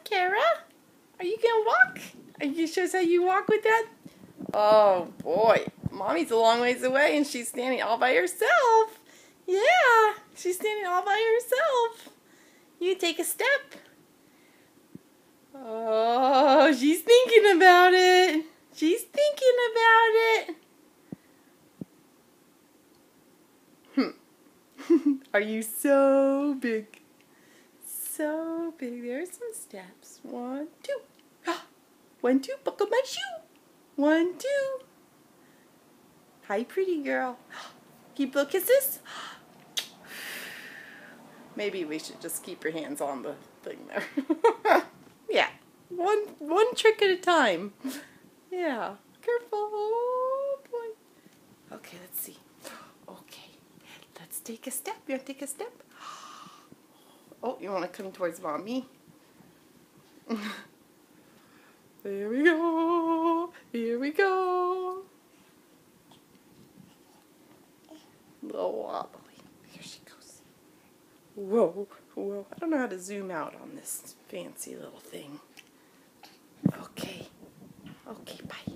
Kara? Are you gonna walk? Are you show us how you walk with Dad? Oh boy, Mommy's a long ways away and she's standing all by herself. Yeah, she's standing all by herself. You take a step. Oh, she's thinking about it. She's thinking about it. Are you so big? So big. There's some steps. 1, 2. 1, 2. Buckle my shoe. 1, 2. Hi, pretty girl. Keep little kisses. Maybe we should just keep your hands on the thing there. Yeah. One trick at a time. Yeah. Careful. Oh, boy. Okay, let's see. Okay. Let's take a step. You want to take a step? Oh, you want to come towards Mommy? There we go. Here we go. Little wobbly. Here she goes. Whoa, whoa. I don't know how to zoom out on this fancy little thing. Okay. Okay, bye.